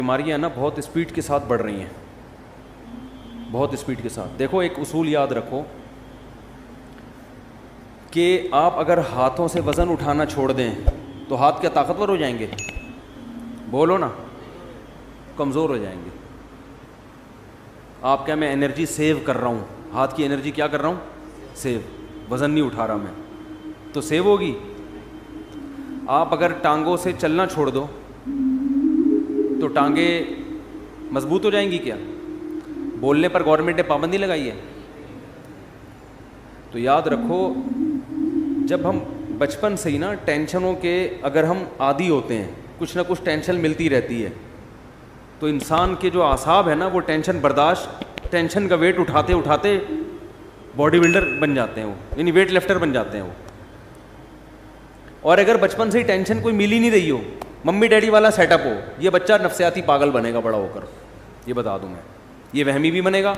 بیماریاں نا بہت اسپیڈ کے ساتھ بڑھ رہی ہیں, بہت اسپیڈ کے ساتھ. دیکھو ایک اصول یاد رکھو کہ آپ اگر ہاتھوں سے وزن اٹھانا چھوڑ دیں تو ہاتھ کیا طاقتور ہو جائیں گے؟ بولو نا, کمزور ہو جائیں گے. آپ کیا, میں انرجی سیو کر رہا ہوں, ہاتھ کی انرجی کیا کر رہا ہوں؟ سیو. وزن نہیں اٹھا رہا میں تو سیو ہوگی. آپ اگر ٹانگوں سے چلنا چھوڑ دو تو ٹانگیں مضبوط ہو جائیں گی کیا؟ بولنے پر گورنمنٹ نے پابندی لگائی ہے. تو یاد رکھو جب ہم بچپن سے ہی نا ٹینشنوں کے اگر ہم عادی ہوتے ہیں, کچھ نہ کچھ ٹینشن ملتی رہتی ہے, تو انسان کے جو اعصاب ہے نا وہ ٹینشن برداشت, ٹینشن کا ویٹ اٹھاتے اٹھاتے باڈی بلڈر بن جاتے ہیں وہ, یعنی ویٹ لفٹر بن جاتے ہیں وہ. اور اگر بچپن سے ہی ٹینشن کوئی مل ہی نہیں رہی ہو, ممی ڈیڈی والا سیٹ اپ ہو, یہ بچہ نفسیاتی پاگل بنے گا بڑا ہو کر, یہ بتا دوں میں. یہ وہمی بھی بنے گا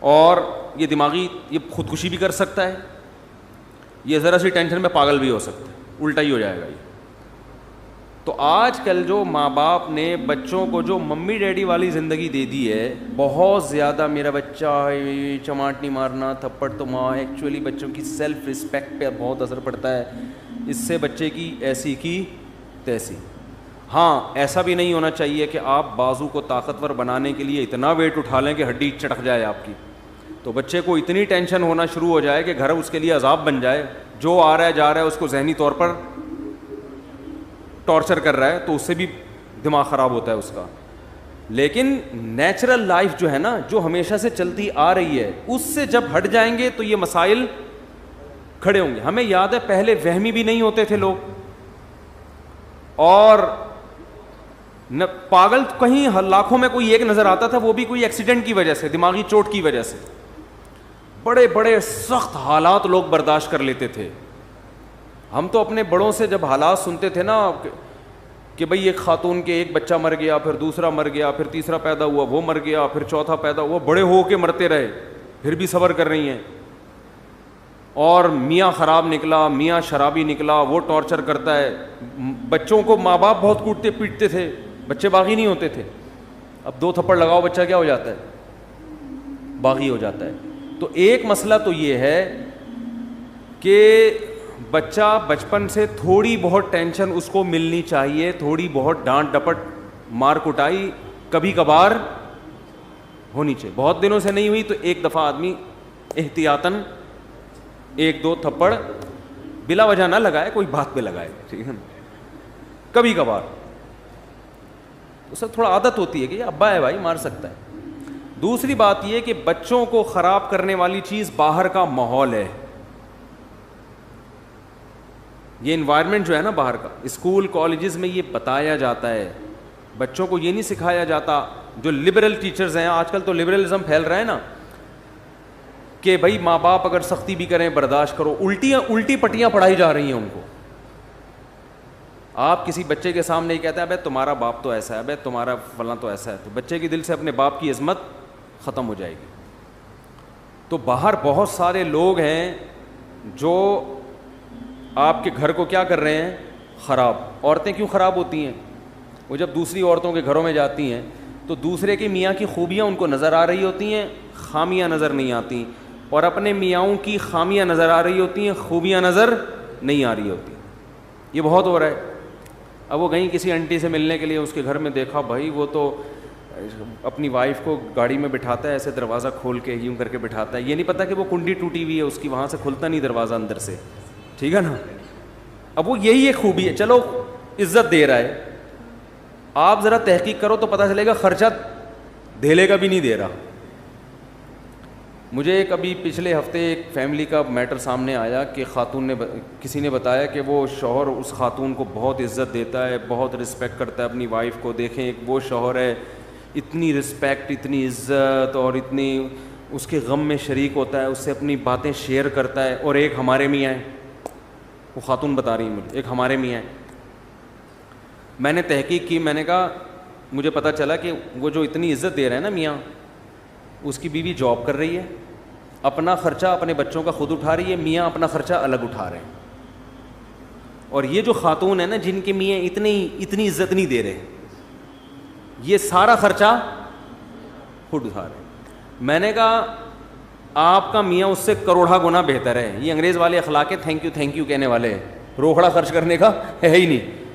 اور یہ دماغی, یہ خودکشی بھی کر سکتا ہے, یہ ذرا سی ٹینشن میں پاگل بھی ہو سکتا ہے, الٹا ہی ہو جائے گا یہ. تو آج کل جو ماں باپ نے بچوں کو جو ممی ڈیڈی والی زندگی دے دی ہے, بہت زیادہ میرا بچہ چماٹ نہیں مارنا, تھپڑ تو ماں, ایکچولی بچوں کی سیلف رسپیکٹ پہ بہت اثر پڑتا ہے. اس سے بچے کی ایسی کی تیسی. ہاں ایسا بھی نہیں ہونا چاہیے کہ آپ بازو کو طاقتور بنانے کے لیے اتنا ویٹ اٹھا لیں کہ ہڈی چٹک جائے آپ کی, تو بچے کو اتنی ٹینشن ہونا شروع ہو جائے کہ گھر اس کے لیے عذاب بن جائے. جو آ رہا ہے جا رہا ہے اس کو ذہنی طور پر ٹارچر کر رہا ہے, تو اس سے بھی دماغ خراب ہوتا ہے اس کا. لیکن نیچرل لائف جو ہے نا, جو ہمیشہ سے چلتی آ رہی ہے, اس سے جب ہٹ جائیں گے تو یہ مسائل کھڑے ہوں گے. ہمیں یاد ہے پہلے وہمی بھی نہیں ہوتے تھے لوگ, اور پاگل کہیں لاکھوں میں کوئی ایک نظر آتا تھا, وہ بھی کوئی ایکسیڈنٹ کی وجہ سے, دماغی چوٹ کی وجہ سے. بڑے بڑے سخت حالات لوگ برداشت کر لیتے تھے. ہم تو اپنے بڑوں سے جب حالات سنتے تھے نا کہ بھئی ایک خاتون کے ایک بچہ مر گیا, پھر دوسرا مر گیا, پھر تیسرا پیدا ہوا وہ مر گیا, پھر چوتھا پیدا ہوا, بڑے ہو کے مرتے رہے, پھر بھی صبر کر رہی ہیں. اور میاں خراب نکلا, میاں شرابی نکلا, وہ ٹارچر کرتا ہے. بچوں کو ماں باپ بہت کوٹتے پیٹتے تھے, بچے باغی نہیں ہوتے تھے. اب 2 تھپڑ لگاؤ بچہ کیا ہو جاتا ہے؟ باغی ہو جاتا ہے. تو ایک مسئلہ تو یہ ہے کہ بچہ بچپن سے تھوڑی بہت ٹینشن اس کو ملنی چاہیے, تھوڑی بہت ڈانٹ ڈپٹ مار کٹائی کبھی کبھار ہونی چاہیے. بہت دنوں سے نہیں ہوئی تو ایک دفعہ آدمی احتیاطاً 1-2 تھپڑ بلا وجہ نہ لگائے, کوئی بات پہ لگائے, ٹھیک ہے نا, کبھی کبھار. اس سے تھوڑا عادت ہوتی ہے کہ یہ ابا ہے بھائی مار سکتا ہے. دوسری بات یہ کہ بچوں کو خراب کرنے والی چیز باہر کا ماحول ہے. یہ انوائرمنٹ جو ہے نا باہر کا, اسکول کالجز میں یہ بتایا جاتا ہے, بچوں کو یہ نہیں سکھایا جاتا. جو لبرل ٹیچرز ہیں, آج کل تو لبرلزم پھیل رہا ہے نا, کہ بھائی ماں باپ اگر سختی بھی کریں برداشت کرو, الٹی پٹیاں پڑھائی جا رہی ہیں ان کو. آپ کسی بچے کے سامنے ہی کہتے ہیں ابے تمہارا باپ تو ایسا ہے, ابے تمہارا فلاں تو ایسا ہے, تو بچے کے دل سے اپنے باپ کی عظمت ختم ہو جائے گی. تو باہر بہت سارے لوگ ہیں جو آپ کے گھر کو کیا کر رہے ہیں؟ خراب. عورتیں کیوں خراب ہوتی ہیں؟ وہ جب دوسری عورتوں کے گھروں میں جاتی ہیں تو دوسرے کے میاں کی خوبیاں ان کو نظر آ رہی ہوتی ہیں, خامیاں نظر نہیں آتی, اور اپنے میاؤں کی خامیاں نظر آ رہی ہوتی ہیں, خوبیاں نظر نہیں آ رہی ہوتی. یہ بہت ہو رہا ہے. اب وہ گئیں کسی آنٹی سے ملنے کے لیے, اس کے گھر میں دیکھا بھائی وہ تو اپنی وائف کو گاڑی میں بٹھاتا ہے, ایسے دروازہ کھول کے یوں کر کے بٹھاتا ہے, یہ نہیں پتا کہ وہ کنڈی ٹوٹی ہوئی ہے اس کی, وہاں سے کھلتا نہیں دروازہ اندر سے, ٹھیک ہے نا. اب وہ یہی ایک خوبی ہے, چلو عزت دے رہا ہے, آپ ذرا تحقیق کرو تو پتہ چلے گا خرچہ دھیلے کا بھی نہیں دے رہا. مجھے کبھی پچھلے ہفتے ایک فیملی کا میٹر سامنے آیا کہ خاتون نے, کسی نے بتایا کہ وہ شوہر اس خاتون کو بہت عزت دیتا ہے, بہت رسپیکٹ کرتا ہے اپنی وائف کو. دیکھیں ایک وہ شوہر ہے, اتنی رسپیکٹ, اتنی عزت, اور اتنی اس کے غم میں شریک ہوتا ہے, اس سے اپنی باتیں شیئر کرتا ہے. اور ایک ہمارے میاں ہیں, وہ خاتون بتا رہی ہیں مجھے, ایک ہمارے میاں ہیں. میں نے تحقیق کی, میں نے کہا مجھے پتہ چلا کہ وہ جو اتنی عزت دے رہے ہیں نا میاں, اس کی بیوی جاب کر رہی ہے, اپنا خرچہ اپنے بچوں کا خود اٹھا رہی ہے, میاں اپنا خرچہ الگ اٹھا رہے ہیں. اور یہ جو خاتون ہے نا جن کے میاں اتنی عزت نہیں دے رہے, یہ سارا خرچہ خود اٹھا رہے ہیں. میں نے کہا آپ کا میاں اس سے کروڑا گنا بہتر ہے. یہ انگریز والے اخلاق ہے تھینک یو کہنے والے, روکڑا خرچ کرنے کا ہے ہی نہیں.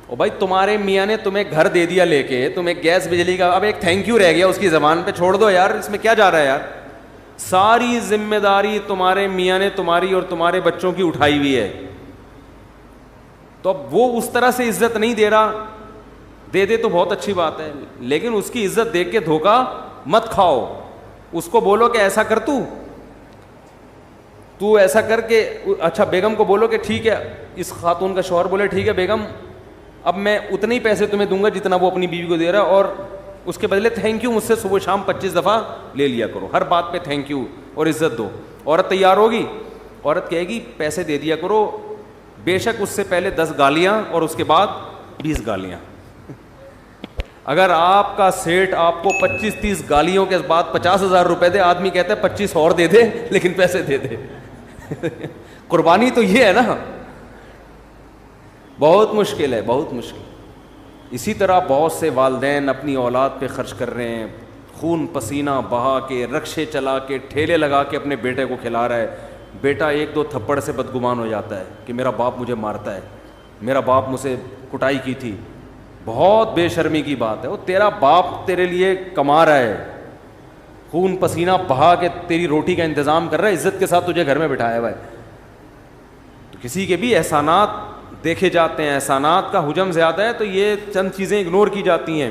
او بھائی تمہارے میاں نے تمہیں گھر دے دیا لے کے, تمہیں گیس بجلی کا, اب ایک تھینک یو رہ گیا اس کی زبان پہ, چھوڑ دو یار, اس میں کیا جا رہا ہے یار. ساری ذمہ داری تمہارے میاں نے تمہاری اور تمہارے بچوں کی اٹھائی ہوئی ہے. تو اب وہ اس طرح سے عزت نہیں دے رہا, دے دے تو بہت اچھی بات ہے, لیکن اس کی عزت دیکھ کے دھوکا مت کھاؤ. اس کو بولو کہ ایسا کر, تو ایسا کر کے, اچھا بیگم کو بولو کہ ٹھیک ہے, اس خاتون کا شوہر بولے ٹھیک ہے بیگم اب میں اتنے ہی پیسے تمہیں دوں گا جتنا وہ اپنی بیوی کو دے رہا ہے, اور اس کے بدلے تھینک یو مجھ سے صبح شام 25 دفعہ لے لیا کرو, ہر بات پہ تھینک یو اور عزت دو. عورت تیار ہوگی, عورت کہے گی پیسے دے دیا کرو, بے شک اس سے پہلے 10 گالیاں اور اس کے بعد 20 گالیاں. اگر آپ کا سیٹ آپ کو 25-30 گالیوں کے بعد 50,000 روپے دے, آدمی کہتا ہے 25 اور دے دے لیکن پیسے دے دے. قربانی تو یہ ہے نا, بہت مشکل ہے, بہت مشکل. اسی طرح بہت سے والدین اپنی اولاد پہ خرچ کر رہے ہیں, خون پسینہ بہا کے, رکشے چلا کے, ٹھیلے لگا کے اپنے بیٹے کو کھلا رہا ہے. بیٹا 1-2 تھپڑ سے بدگمان ہو جاتا ہے کہ میرا باپ مجھے مارتا ہے, میرا باپ مجھ سے کٹائی کی تھی. بہت بے شرمی کی بات ہے, وہ تیرا باپ تیرے لیے کما رہا ہے, خون پسینہ بہا کے تیری روٹی کا انتظام کر رہا ہے, عزت کے ساتھ تجھے گھر میں بٹھایا ہوا ہے. تو کسی کے بھی احسانات دیکھے جاتے ہیں, احسانات کا حجم زیادہ ہے تو یہ چند چیزیں اگنور کی جاتی ہیں,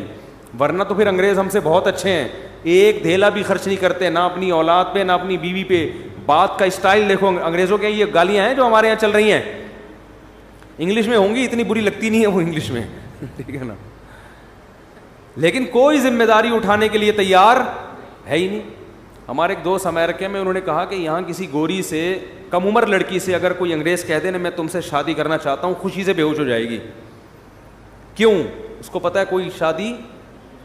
ورنہ تو پھر انگریز ہم سے بہت اچھے ہیں, ایک دھیلا بھی خرچ نہیں کرتے, نہ اپنی اولاد پہ نہ اپنی بیوی پہ. بات کا اسٹائل دیکھو انگریزوں کے, یہ گالیاں ہیں جو ہمارے یہاں چل رہی ہیں انگلش میں ہوں گی, اتنی بری لگتی نہیں ہے وہ انگلش میں, ٹھیک ہے نا, لیکن کوئی ذمہ داری اٹھانے کے لیے تیار ہے ہی نہیں. ہمارے ایک دوست امریکہ میں, انہوں نے کہا کہ یہاں کسی گوری سے, کم عمر لڑکی سے اگر کوئی انگریز کہہ دے نا میں تم سے شادی کرنا چاہتا ہوں, خوشی سے بے ہوش ہو جائے گی. کیوں؟ اس کو پتہ ہے کوئی شادی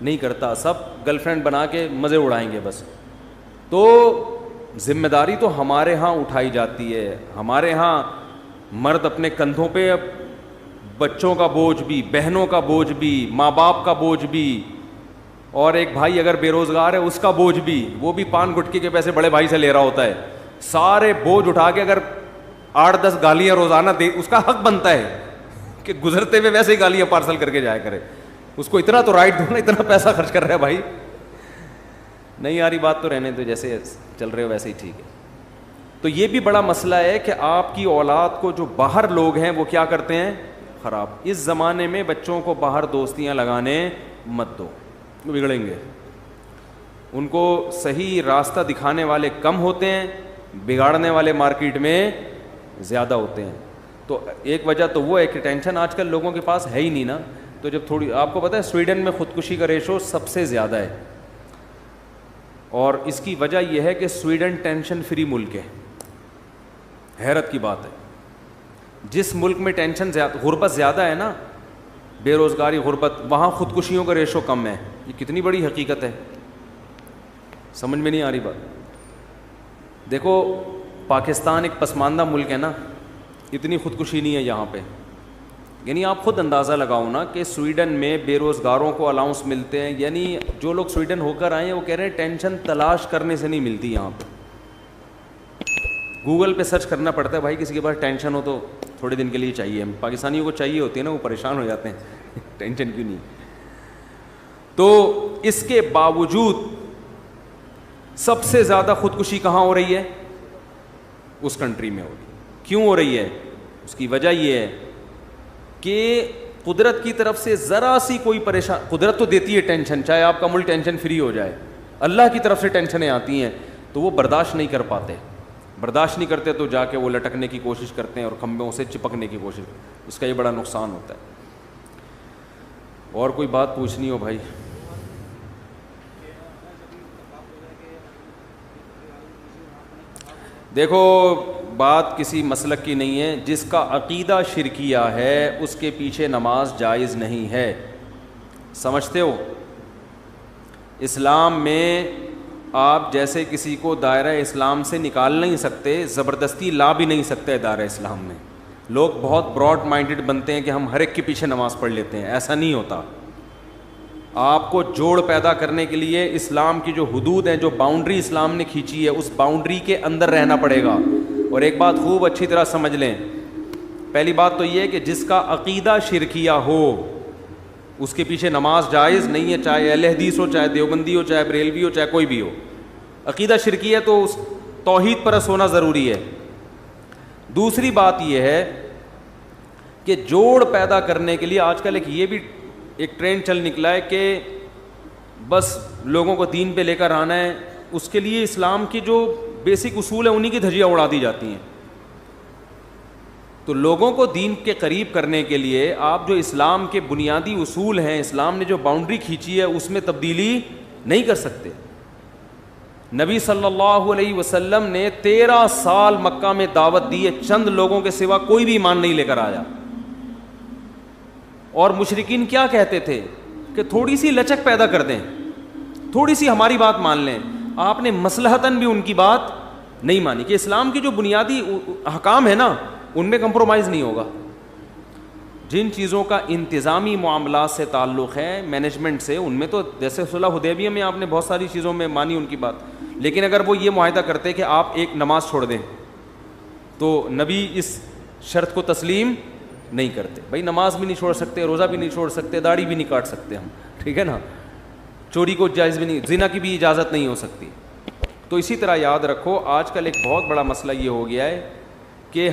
نہیں کرتا, سب گرل فرینڈ بنا کے مزے اڑائیں گے بس. تو ذمہ داری تو ہمارے ہاں اٹھائی جاتی ہے. ہمارے ہاں مرد اپنے کندھوں پہ بچوں کا بوجھ بھی, بہنوں کا بوجھ بھی, ماں باپ کا بوجھ بھی, اور ایک بھائی اگر بے روزگار ہے اس کا بوجھ بھی, وہ بھی پان گٹکی کے پیسے بڑے بھائی سے لے رہا ہوتا ہے. سارے بوجھ اٹھا کے اگر 8-10 گالیاں روزانہ دے, اس کا حق بنتا ہے کہ گزرتے ہوئے ویسے ہی گالیاں پارسل کر کے جایا کرے. اس کو اتنا تو رائٹ دو نا, اتنا پیسہ خرچ کر رہا ہے بھائی. نہیں آ رہی بات تو رہنے دو, جیسے چل رہے ہو ویسے ہی ٹھیک ہے. تو یہ بھی بڑا مسئلہ ہے کہ آپ کی اولاد کو جو باہر لوگ ہیں وہ کیا کرتے ہیں, خراب. اس زمانے میں بچوں کو باہر دوستیاں لگانے مت دو, بگڑیں گے. ان کو صحیح راستہ دکھانے والے کم ہوتے ہیں, بگاڑنے والے مارکیٹ میں زیادہ ہوتے ہیں. تو ایک وجہ تو وہ ہے کہ ٹینشن آج کل لوگوں کے پاس ہے ہی نہیں نا. تو جب تھوڑی, آپ کو پتہ ہے سویڈن میں خودکشی کا ریشو سب سے زیادہ ہے, اور اس کی وجہ یہ ہے کہ سویڈن ٹینشن فری ملک ہے. حیرت کی بات ہے, جس ملک میں ٹینشن زیادہ, غربت زیادہ ہے نا, بے روزگاری, غربت, وہاں خودکشیوں کا ریشو کم ہے. یہ کتنی بڑی حقیقت ہے, سمجھ میں نہیں آ رہی بات. دیکھو پاکستان ایک پسماندہ ملک ہے نا, اتنی خودکشی نہیں ہے یہاں پہ. یعنی آپ خود اندازہ لگاؤ نا کہ سویڈن میں بے روزگاروں کو الاؤنس ملتے ہیں. یعنی جو لوگ سویڈن ہو کر آئے ہیں وہ کہہ رہے ہیں ٹینشن تلاش کرنے سے نہیں ملتی یہاں پہ, گوگل پہ سرچ کرنا پڑتا ہے. بھائی کسی کے پاس ٹینشن ہو تو تھوڑے دن کے لیے چاہیے, پاکستانیوں کو چاہیے ہوتی ہے نا, وہ پریشان ہو جاتے ہیں ٹینشن کیوں نہیں. تو اس کے باوجود سب سے زیادہ خودکشی کہاں ہو رہی ہے, اس کنٹری میں ہو رہی ہے. کیوں ہو رہی ہے؟ اس کی وجہ یہ ہے کہ قدرت کی طرف سے ذرا سی کوئی پریشان, قدرت تو دیتی ہے ٹینشن, چاہے آپ کا ملک ٹینشن فری ہو جائے, اللہ کی طرف سے ٹینشنیں آتی ہیں تو وہ برداشت نہیں کر پاتے. برداشت نہیں کرتے تو جا کے وہ لٹکنے کی کوشش کرتے ہیں اور کھمبوں سے چپکنے کی کوشش. اس کا یہ بڑا نقصان ہوتا ہے. اور کوئی بات پوچھنی ہو بھائی؟ دیکھو بات کسی مسلک کی نہیں ہے, جس کا عقیدہ شرکیہ ہے اس کے پیچھے نماز جائز نہیں ہے. سمجھتے ہو؟ اسلام میں آپ جیسے کسی کو دائرہ اسلام سے نکال نہیں سکتے, زبردستی لا بھی نہیں سکتے دائرہ اسلام میں. لوگ بہت براڈ مائنڈڈ بنتے ہیں کہ ہم ہر ایک کے پیچھے نماز پڑھ لیتے ہیں, ایسا نہیں ہوتا. آپ کو جوڑ پیدا کرنے کے لیے اسلام کی جو حدود ہیں, جو باؤنڈری اسلام نے کھینچی ہے, اس باؤنڈری کے اندر رہنا پڑے گا. اور ایک بات خوب اچھی طرح سمجھ لیں, پہلی بات تو یہ ہے کہ جس کا عقیدہ شرکیہ ہو اس کے پیچھے نماز جائز نہیں ہے, چاہے اہل حدیث ہو, چاہے دیوبندی ہو, چاہے بریلوی ہو, چاہے کوئی بھی ہو. عقیدہ شرکیہ ہے تو اس توحید پرست ہونا ضروری ہے. دوسری بات یہ ہے کہ جوڑ پیدا کرنے کے لیے آج کل یہ بھی ایک ٹرینڈ چل نکلا ہے کہ بس لوگوں کو دین پہ لے کر آنا ہے. اس کے لیے اسلام کی جو بیسک اصول ہیں انہی کی دھجیاں اڑا دی جاتی ہیں. تو لوگوں کو دین کے قریب کرنے کے لیے آپ جو اسلام کے بنیادی اصول ہیں, اسلام نے جو باؤنڈری کھینچی ہے, اس میں تبدیلی نہیں کر سکتے. نبی صلی اللہ علیہ وسلم نے 13 سال مکہ میں دعوت دی ہے, چند لوگوں کے سوا کوئی بھی ایمان نہیں لے کر آیا. اور مشرکین کیا کہتے تھے کہ تھوڑی سی لچک پیدا کر دیں, تھوڑی سی ہماری بات مان لیں. آپ نے مصلحتاً بھی ان کی بات نہیں مانی کہ اسلام کی جو بنیادی احکام ہے نا ان میں کمپرومائز نہیں ہوگا. جن چیزوں کا انتظامی معاملات سے تعلق ہے, مینجمنٹ سے, ان میں تو جیسے صلح حدیبیہ میں آپ نے بہت ساری چیزوں میں مانی ان کی بات, لیکن اگر وہ یہ معاہدہ کرتے کہ آپ ایک نماز چھوڑ دیں تو نبی اس شرط کو تسلیم نہیں کرتے. بھائی نماز بھی نہیں چھوڑ سکتے, روزہ بھی نہیں چھوڑ سکتے, داڑھی بھی نہیں کاٹ سکتے ہم, ٹھیک ہے نا, چوری کو جائز بھی نہیں, زنا کی بھی اجازت نہیں ہو سکتی. تو اسی طرح یاد رکھو آج کل ایک بہت بڑا مسئلہ یہ ہو گیا ہے کہ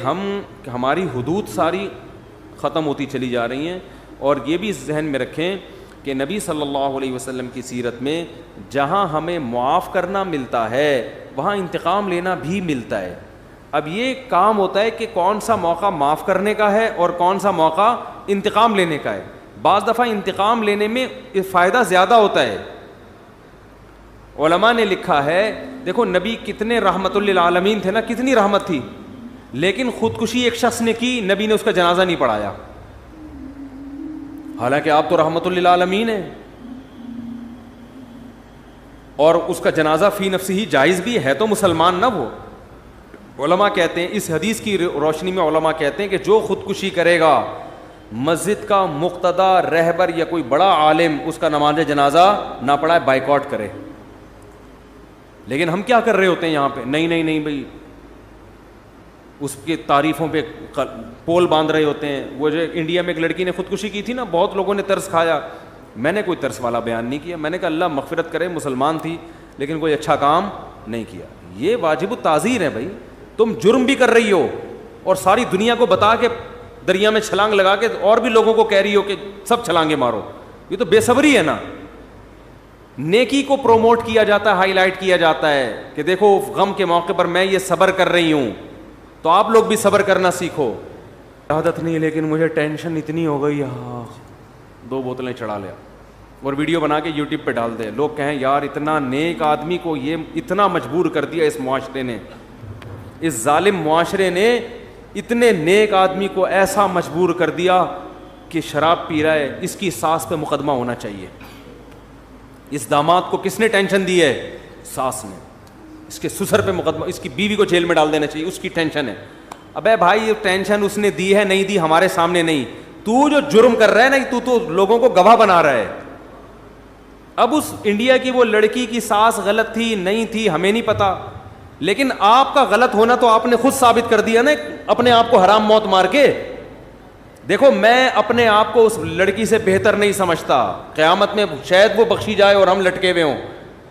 ہماری حدود ساری ختم ہوتی چلی جا رہی ہیں. اور یہ بھی ذہن میں رکھیں کہ نبی صلی اللہ علیہ وسلم کی سیرت میں جہاں ہمیں معاف کرنا ملتا ہے وہاں انتقام لینا بھی ملتا ہے. اب یہ کام ہوتا ہے کہ کون سا موقع معاف کرنے کا ہے اور کون سا موقع انتقام لینے کا ہے. بعض دفعہ انتقام لینے میں فائدہ زیادہ ہوتا ہے. علماء نے لکھا ہے, دیکھو نبی کتنے رحمت للعالمین تھے نا, کتنی رحمت تھی, لیکن خودکشی ایک شخص نے کی, نبی نے اس کا جنازہ نہیں پڑھایا, حالانکہ آپ تو رحمت للعالمین ہیں. اور اس کا جنازہ فی نفسی ہی جائز بھی ہے, تو مسلمان نہ وہ. علماء کہتے ہیں, اس حدیث کی روشنی میں علماء کہتے ہیں کہ جو خودکشی کرے گا مسجد کا مقتدی رہبر یا کوئی بڑا عالم اس کا نماز جنازہ نہ پڑھائے, بائیکاٹ کرے. لیکن ہم کیا کر رہے ہوتے ہیں یہاں پہ, نہیں بھائی اس کی تعریفوں پہ پول باندھ رہے ہوتے ہیں. وہ جو انڈیا میں ایک لڑکی نے خودکشی کی تھی نا, بہت لوگوں نے ترس کھایا. میں نے کوئی ترس والا بیان نہیں کیا, میں نے کہا اللہ مغفرت کرے, مسلمان تھی لیکن کوئی اچھا کام نہیں کیا. یہ واجب التعزیر ہے بھائی. تم جرم بھی کر رہی ہو اور ساری دنیا کو بتا کے دریا میں چھلانگ لگا کے اور بھی لوگوں کو کہہ رہی ہو کہ سب چھلانگیں مارو, یہ تو بے صبری ہے نا. نیکی کو پروموٹ کیا جاتا ہے, ہائی لائٹ کیا جاتا ہے کہ دیکھو غم کے موقع پر میں یہ صبر کر رہی ہوں, تو آپ لوگ بھی صبر کرنا سیکھو. عادت نہیں لیکن مجھے ٹینشن اتنی ہو گئی, 2 بوتلیں چڑھا لیا اور ویڈیو بنا کے یوٹیوب پہ ڈال دے, لوگ کہیں یار اتنا نیک آدمی کو یہ اتنا مجبور کر دیا اس معاشرے نے, اس ظالم معاشرے نے اتنے نیک آدمی کو ایسا مجبور کر دیا کہ شراب پی رہا ہے, اس کی ساس پہ مقدمہ ہونا چاہیے. اس داماد کو کس نے ٹینشن دی ہے؟ ساس نے. اس کے سسر پہ مقدمہ, اس کی بیوی کو جیل میں ڈال دینا چاہیے, اس کی ٹینشن ہے. ابے بھائی یہ ٹینشن اس نے دی ہے نہیں دی ہمارے سامنے نہیں, تو جو جرم کر رہا ہے نا تو لوگوں کو گواہ بنا رہا ہے. اب اس انڈیا کی وہ لڑکی کی ساس غلط تھی نہیں تھی ہمیں نہیں پتا, لیکن آپ کا غلط ہونا تو آپ نے خود ثابت کر دیا نا اپنے آپ کو حرام موت مار کے. دیکھو میں اپنے آپ کو اس لڑکی سے بہتر نہیں سمجھتا, قیامت میں شاید وہ بخشی جائے اور ہم لٹکے ہوئے ہوں,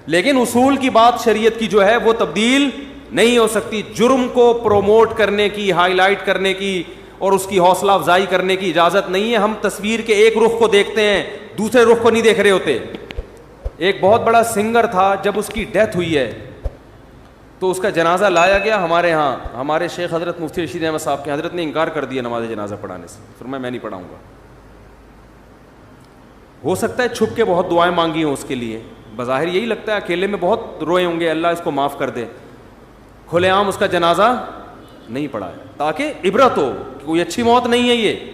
لیکن اصول کی بات شریعت کی جو ہے وہ تبدیل نہیں ہو سکتی. جرم کو پروموٹ کرنے کی, ہائی لائٹ کرنے کی اور اس کی حوصلہ افزائی کرنے کی اجازت نہیں ہے. ہم تصویر کے ایک رخ کو دیکھتے ہیں, دوسرے رخ کو نہیں دیکھ رہے ہوتے. ایک بہت بڑا سنگر تھا, جب اس کی ڈیتھ ہوئی ہے تو اس کا جنازہ لایا گیا ہمارے ہاں. ہمارے شیخ حضرت مفتی رشید احمد صاحب کے حضرت نے انکار کر دیا نماز جنازہ پڑھانے سے, فرمایا میں نہیں پڑھاؤں گا. ہو سکتا ہے چھپ کے بہت دعائیں مانگی ہوں اس کے لیے, بظاہر یہی لگتا ہے اکیلے میں بہت روئے ہوں گے اللہ اس کو معاف کر دے, کھلے عام اس کا جنازہ نہیں پڑھایا تاکہ عبرت ہو کہ کوئی اچھی موت نہیں ہے یہ.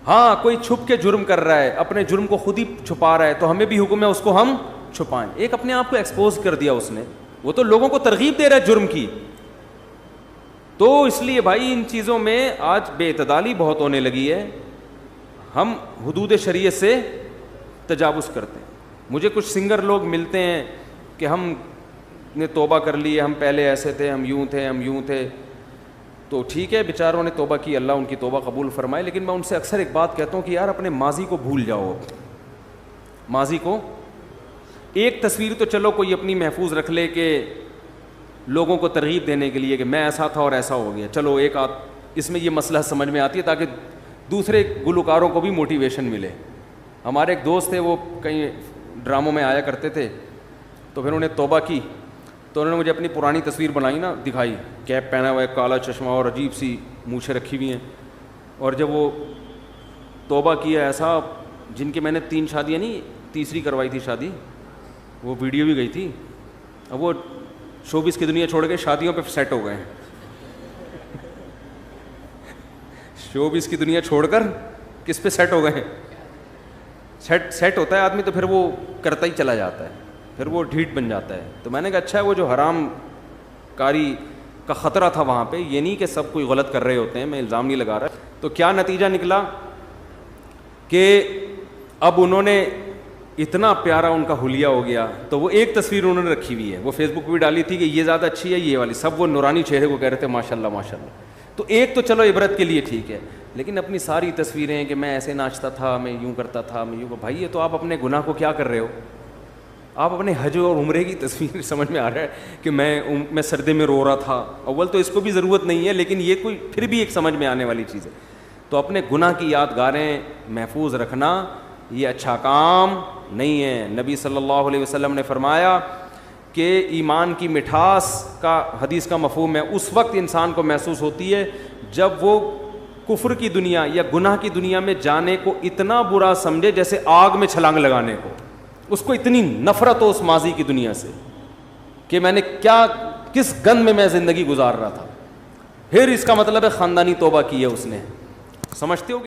ہاں کوئی چھپ کے جرم کر رہا ہے, اپنے جرم کو خود ہی چھپا رہا ہے, تو ہمیں بھی حکم ہے اس کو ہم چھپائیں. ایک اپنے آپ کو ایکسپوز کر دیا اس نے, وہ تو لوگوں کو ترغیب دے رہا ہے جرم کی. تو اس لیے بھائی ان چیزوں میں آج بے اعتدالی بہت ہونے لگی ہے. ہم حدود شریعت سے تجاوز کرتے ہیں. مجھے کچھ سنگر لوگ ملتے ہیں کہ ہم نے توبہ کر لی ہے, ہم پہلے ایسے تھے, ہم یوں تھے, ہم یوں تھے. تو ٹھیک ہے, بیچاروں نے توبہ کی, اللہ ان کی توبہ قبول فرمائے, لیکن میں ان سے اکثر ایک بات کہتا ہوں کہ یار اپنے ماضی کو بھول جاؤ. ماضی کو, ایک تصویر تو چلو کوئی اپنی محفوظ رکھ لے کہ لوگوں کو ترغیب دینے کے لیے کہ میں ایسا تھا اور ایسا ہو گیا, چلو ایک اس میں یہ مسئلہ سمجھ میں آتی ہے تاکہ دوسرے گلوکاروں کو بھی موٹیویشن ملے. ہمارے ایک دوست تھے, وہ کہیں ڈراموں میں آیا کرتے تھے, تو پھر انہوں نے توبہ کی, تو انہوں نے مجھے اپنی پرانی تصویر بنائی نا, دکھائی, کیپ پہنا ہوا ہے, کالا چشمہ اور عجیب سی مونچھیں رکھی ہوئی ہیں. اور جب وہ توبہ کیا ایسا, جن کے میں نے 3 شادیاں نہیں, تیسری کروائی تھی شادی, وہ ویڈیو بھی گئی تھی. اب وہ شوبز کی دنیا چھوڑ کے شادیوں پہ سیٹ ہو گئے ہیں. شوبز کی دنیا چھوڑ کر کس پہ سیٹ ہو گئے ہیں؟ سیٹ ہوتا ہے آدمی تو پھر وہ کرتا ہی چلا جاتا ہے, پھر وہ ڈھیٹ بن جاتا ہے. تو میں نے کہا اچھا ہے, وہ جو حرام کاری کا خطرہ تھا وہاں پہ, یہ نہیں کہ سب کوئی غلط کر رہے ہوتے ہیں, میں الزام نہیں لگا رہا. تو کیا نتیجہ نکلا کہ اب انہوں نے اتنا پیارا ان کا حلیہ ہو گیا, تو وہ ایک تصویر انہوں نے رکھی ہوئی ہے, وہ فیس بک پہ بھی ڈالی تھی کہ یہ زیادہ اچھی ہے, یہ والی, سب وہ نورانی چہرے کو کہہ رہے تھے ماشاء اللہ ماشاء اللہ. تو ایک تو چلو عبرت کے لیے ٹھیک ہے, لیکن اپنی ساری تصویریں کہ میں ایسے ناچتا تھا, میں یوں کرتا تھا, میں یوں, بھائی یہ تو آپ اپنے گناہ کو کیا کر رہے ہو. آپ اپنے حج اور عمرے کی تصویر, سمجھ میں آ رہا ہے کہ میں سردی میں رو رہا تھا. اول تو اس کو بھی ضرورت نہیں ہے, لیکن یہ کوئی پھر بھی ایک سمجھ میں آنے والی چیز ہے. تو اپنے گناہ کی یادگاریں محفوظ رکھنا یہ اچھا کام نہیں ہے. نبی صلی اللہ علیہ وسلم نے فرمایا کہ ایمان کی مٹھاس کا, حدیث کا مفہوم ہے, اس وقت انسان کو محسوس ہوتی ہے جب وہ کفر کی دنیا یا گناہ کی دنیا میں جانے کو اتنا برا سمجھے جیسے آگ میں چھلانگ لگانے کو. اس کو اتنی نفرت ہو اس ماضی کی دنیا سے کہ میں نے کس گند میں زندگی گزار رہا تھا. پھر اس کا مطلب ہے خاندانی توبہ کی ہے اس نے. سمجھتے ہو؟